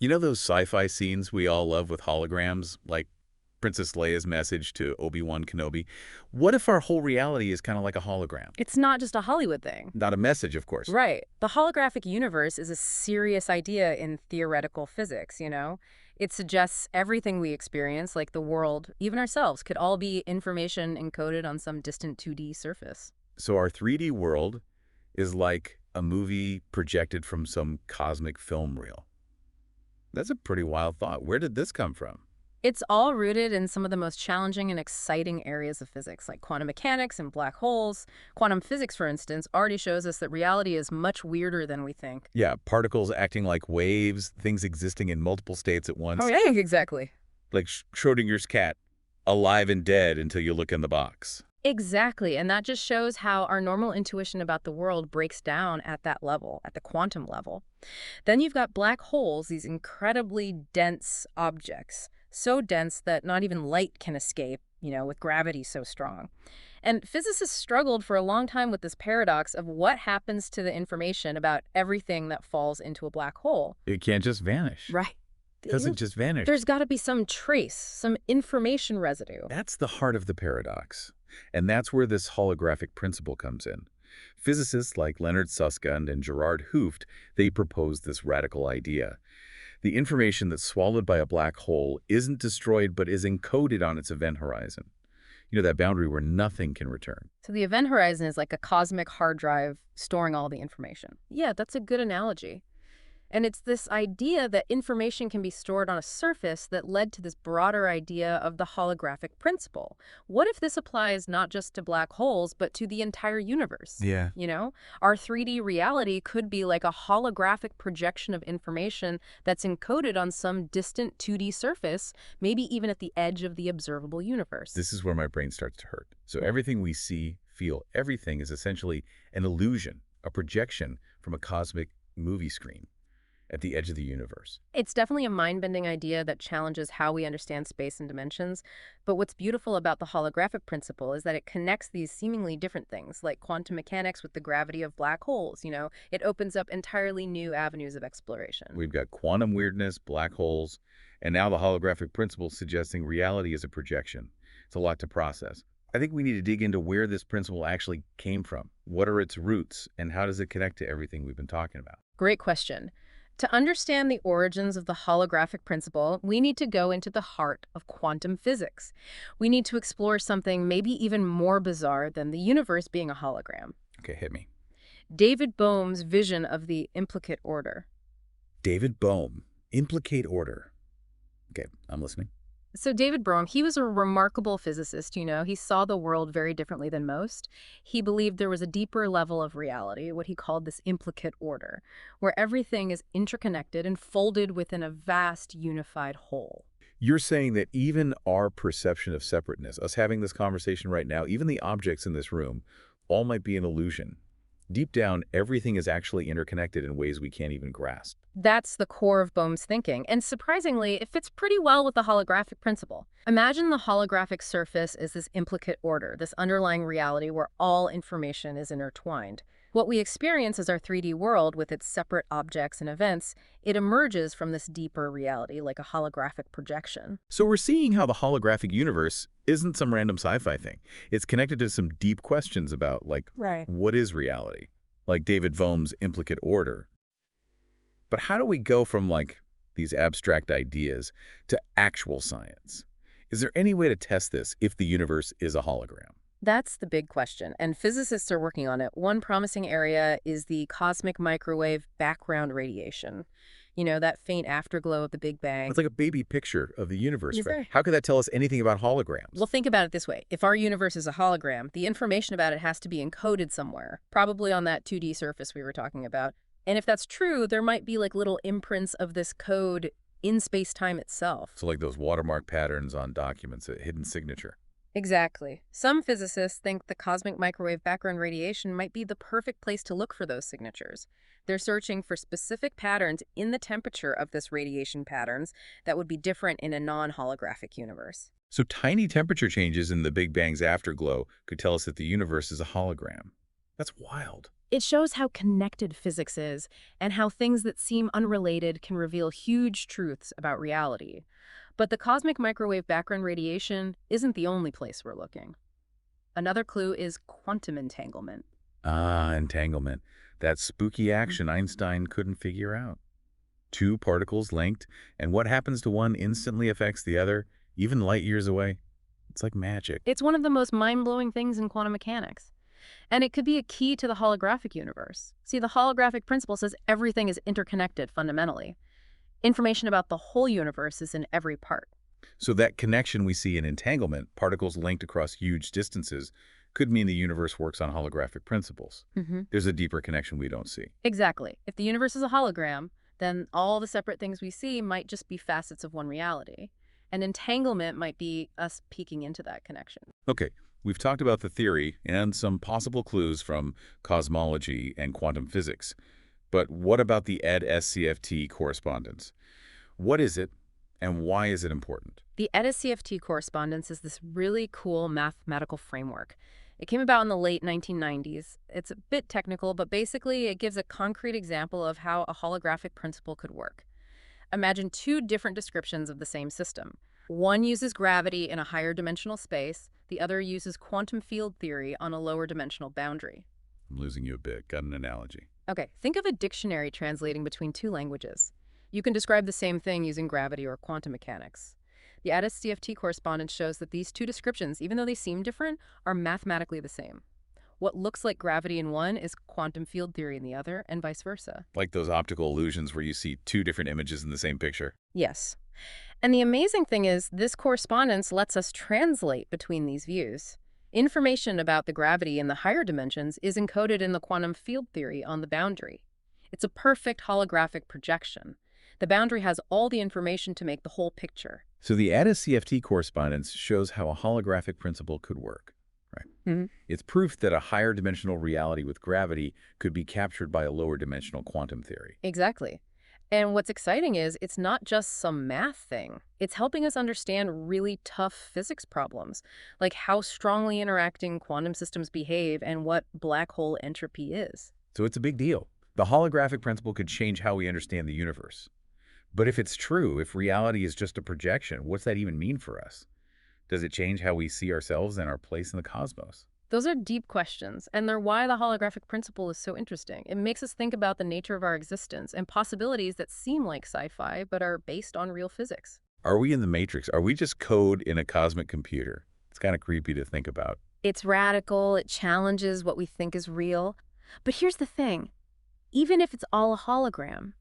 You know those sci-fi scenes we all love with holograms, like Princess Leia's message to Obi-Wan Kenobi? What if our whole reality is kind of like a hologram? It's not just a Hollywood thing. Not a message, of course. Right. The holographic universe is a serious idea in theoretical physics. It suggests everything we experience, like the world, even ourselves, could all be information encoded on some distant 2D surface. So our 3D world is like a movie projected from some cosmic film reel. That's a pretty wild thought. Where did this come from? It's all rooted in some of the most challenging and exciting areas of physics, like quantum mechanics and black holes. Quantum physics, for instance, already shows us that reality is much weirder than we think. Yeah, particles acting like waves, things existing in multiple states at Oh, once. yeah, exactly. Like Schrodinger's cat, alive and dead until you look in the box. Exactly, and that just shows how our normal intuition about the world breaks down at that level, at the quantum level. Then you've got black holes, these incredibly dense objects, so dense that not even light can escape, with gravity so strong. And physicists struggled for a long time with this paradox of what happens to the information about everything that falls into a black hole. It can't just vanish. Right. It doesn't just vanish. There's got to be some trace, some information residue. That's the heart of the paradox. And that's where this holographic principle comes in. Physicists like Leonard Susskind and Gerard Hooft, they proposed this radical idea. The information that's swallowed by a black hole isn't destroyed but is encoded on its event horizon. You know, that boundary where nothing can return. So the event horizon is like a cosmic hard drive storing all the information. Yeah, that's a good analogy. And it's this idea that information can be stored on a surface that led to this broader idea of the holographic principle. What if this applies not just to black holes, but to the entire universe? Yeah. Our 3D reality could be like a holographic projection of information that's encoded on some distant 2D surface, maybe even at the edge of the observable universe. This is where my brain starts to hurt. So everything we see, feel, everything is essentially an illusion, a projection from a cosmic movie screen at the edge of the universe. It's definitely a mind-bending idea that challenges how we understand space and dimensions. But what's beautiful about the holographic principle is that it connects these seemingly different things, like quantum mechanics with the gravity of black holes. It opens up entirely new avenues of exploration. We've got quantum weirdness, black holes, and now the holographic principle suggesting reality is a projection. It's a lot to process. I think we need to dig into where this principle actually came from. What are its roots, and how does it connect to everything we've been talking about? Great question. To understand the origins of the holographic principle, we need to go into the heart of quantum physics. We need to explore something maybe even more bizarre than the universe being a hologram. Okay, hit me. David Bohm's vision of the implicate order. David Bohm, implicate order. Okay, I'm listening. So David Bohm, he was a remarkable physicist. He saw the world very differently than most. He believed there was a deeper level of reality, what he called this implicate order, where everything is interconnected and folded within a vast unified whole. You're saying that even our perception of separateness, us having this conversation right now, even the objects in this room, all might be an illusion. Deep down, everything is actually interconnected in ways we can't even grasp. That's the core of Bohm's thinking, and surprisingly, it fits pretty well with the holographic principle. Imagine the holographic surface is this implicate order, this underlying reality where all information is intertwined. What we experience as our 3D world with its separate objects and events, it emerges from this deeper reality like a holographic projection. So we're seeing how the holographic universe isn't some random sci-fi thing. It's connected to some deep questions about, like, Right. what is reality? Like David Bohm's implicate order. But how do we go from, like, these abstract ideas to actual science? Is there any way to test this if the universe is a hologram? That's the big question, and physicists are working on it. One promising area is the cosmic microwave background radiation. That faint afterglow of the Big Bang. It's like a baby picture of the universe. Yes, Right? sir. How could that tell us anything about holograms? Well, think about it this way. If our universe is a hologram, the information about it has to be encoded somewhere, probably on that 2D surface we were talking about. And if that's true, there might be like little imprints of this code in space-time itself. So like those watermark patterns on documents, a hidden signature. Exactly. Some physicists think the cosmic microwave background radiation might be the perfect place to look for those signatures. They're searching for specific patterns in the temperature of this radiation patterns that would be different in a non-holographic universe. So tiny temperature changes in the Big Bang's afterglow could tell us that the universe is a hologram. That's wild. It shows how connected physics is and how things that seem unrelated can reveal huge truths about reality. But the cosmic microwave background radiation isn't the only place we're looking. Another clue is quantum entanglement. Ah, entanglement. That spooky action Einstein couldn't figure out. Two particles linked, and what happens to one instantly affects the other, even light years away. It's like magic. It's one of the most mind-blowing things in quantum mechanics. And it could be a key to the holographic universe. See, the holographic principle says everything is interconnected fundamentally. Information about the whole universe is in every part. So that connection we see in entanglement, particles linked across huge distances, could mean the universe works on holographic principles. There's a deeper connection we don't see. Exactly. If the universe is a hologram, then all the separate things we see might just be facets of one reality. And entanglement might be us peeking into that connection. Okay, we've talked about the theory and some possible clues from cosmology and quantum physics. But what about the ED-SCFT correspondence? What is it, and why is it important? The EDA-CFT correspondence is this really cool mathematical framework. It came about in the late 1990s. It's a bit technical, but basically it gives a concrete example of how a holographic principle could work. Imagine two different descriptions of the same system. One uses gravity in a higher dimensional space, the other uses quantum field theory on a lower dimensional boundary. I'm losing you a bit. Got an analogy. Okay, think of a dictionary translating between two languages. You can describe the same thing using gravity or quantum mechanics. The ADAS-CFT correspondence shows that these two descriptions, even though they seem different, are mathematically the same. What looks like gravity in one is quantum field theory in the other, and vice versa. Like those optical illusions where you see two different images in the same picture. Yes. And the amazing thing is, this correspondence lets us translate between these views. Information about the gravity in the higher dimensions is encoded in the quantum field theory on the boundary. It's a perfect holographic projection. The boundary has all the information to make the whole picture. So the ADA-CFT correspondence shows how a holographic principle could work, right? It's proof that a higher dimensional reality with gravity could be captured by a lower dimensional quantum theory. Exactly. And what's exciting is it's not just some math thing. It's helping us understand really tough physics problems, like how strongly interacting quantum systems behave and what black hole entropy is. So it's a big deal. The holographic principle could change how we understand the universe. But if it's true, if reality is just a projection, what's that even mean for us? Does it change how we see ourselves and our place in the cosmos? Those are deep questions, and they're why the holographic principle is so interesting. It makes us think about the nature of our existence and possibilities that seem like sci-fi but are based on real physics. Are we in the Matrix? Are we just code in a cosmic computer? It's kind of creepy to think about. It's radical, it challenges what we think is real. But here's the thing. Even if it's all a hologram,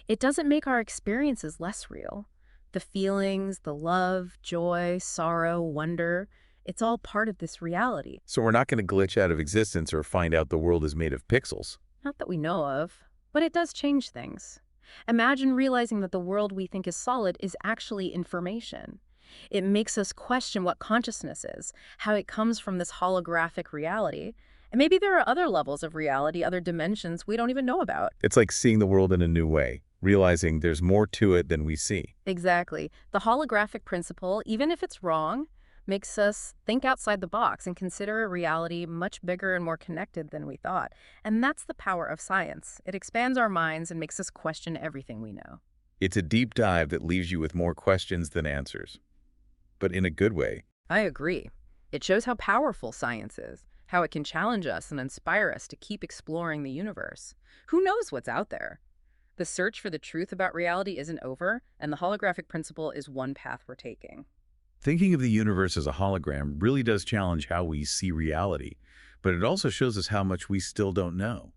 it doesn't make our experiences less real. The feelings, the love, joy, sorrow, wonder, it's all part of this reality. So we're not going to glitch out of existence or find out the world is made of pixels. Not that we know of, but it does change things. Imagine realizing that the world we think is solid is actually information. It makes us question what consciousness is, how it comes from this holographic reality. And maybe there are other levels of reality, other dimensions we don't even know about. It's like seeing the world in a new way, realizing there's more to it than we see. Exactly. The holographic principle, even if it's wrong, makes us think outside the box and consider a reality much bigger and more connected than we thought. And that's the power of science. It expands our minds and makes us question everything we know. It's a deep dive that leaves you with more questions than answers. But in a good way. I agree. It shows how powerful science is, how it can challenge us and inspire us to keep exploring the universe. Who knows what's out there? The search for the truth about reality isn't over, and the holographic principle is one path we're taking. Thinking of the universe as a hologram really does challenge how we see reality, but it also shows us how much we still don't know.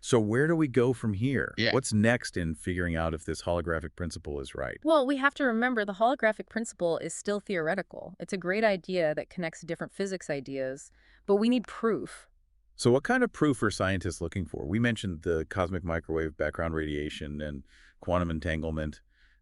So where do we go from here? Yeah. What's next in figuring out if this holographic principle is right? Well, we have to remember the holographic principle is still theoretical. It's a great idea that connects different physics ideas, but we need proof. So what kind of proof are scientists looking for? We mentioned the cosmic microwave background radiation and quantum entanglement.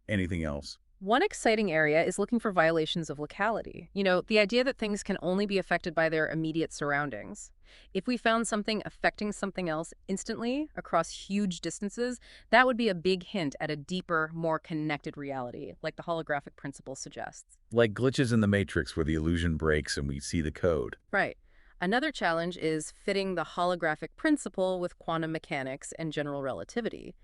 Anything else? One exciting area is looking for violations of locality. You know, the idea that things can only be affected by their immediate surroundings. If we found something affecting something else instantly across huge distances, that would be a big hint at a deeper, more connected reality, like the holographic principle suggests. Like glitches in the Matrix where the illusion breaks and we see the code. Right. Another challenge is fitting the holographic principle with quantum mechanics and general relativity.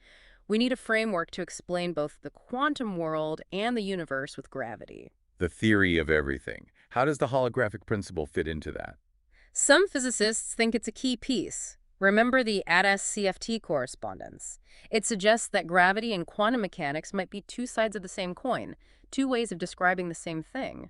We need a framework to explain both the quantum world and the universe with gravity. The theory of everything. How does the holographic principle fit into that? Some physicists think it's a key piece. Remember the ADAS-CFT correspondence. It suggests that gravity and quantum mechanics might be two sides of the same coin, two ways of describing the same thing.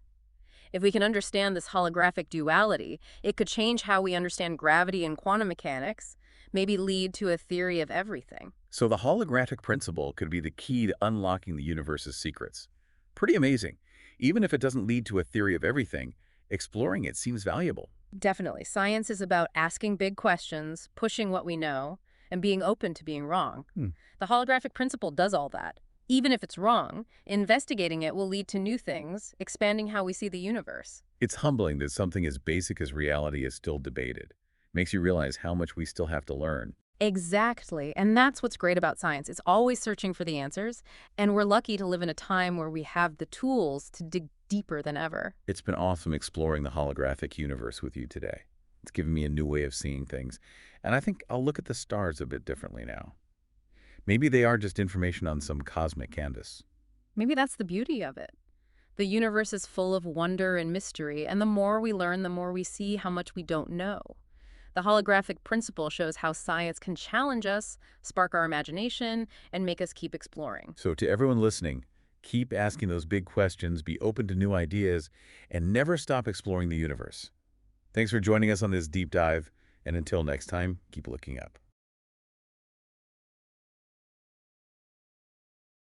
If we can understand this holographic duality, it could change how we understand gravity and quantum mechanics, maybe lead to a theory of everything. So the holographic principle could be the key to unlocking the universe's secrets. Pretty amazing. Even if it doesn't lead to a theory of everything, exploring it seems valuable. Definitely. Science is about asking big questions, pushing what we know, and being open to being wrong. Hmm. The holographic principle does all that. Even if it's wrong, investigating it will lead to new things, expanding how we see the universe. It's humbling that something as basic as reality is still debated. Makes you realize how much we still have to learn. Exactly. And that's what's great about science. It's always searching for the answers, and we're lucky to live in a time where we have the tools to dig deeper than ever. It's been awesome exploring the holographic universe with you today. It's given me a new way of seeing things, and I think I'll look at the stars a bit differently now. Maybe they are just information on some cosmic canvas. Maybe that's the beauty of it. The universe is full of wonder and mystery, and the more we learn, the more we see how much we don't know. The holographic principle shows how science can challenge us, spark our imagination, and make us keep exploring. So to everyone listening, keep asking those big questions, be open to new ideas, and never stop exploring the universe. Thanks for joining us on this deep dive, and until next time, keep looking up.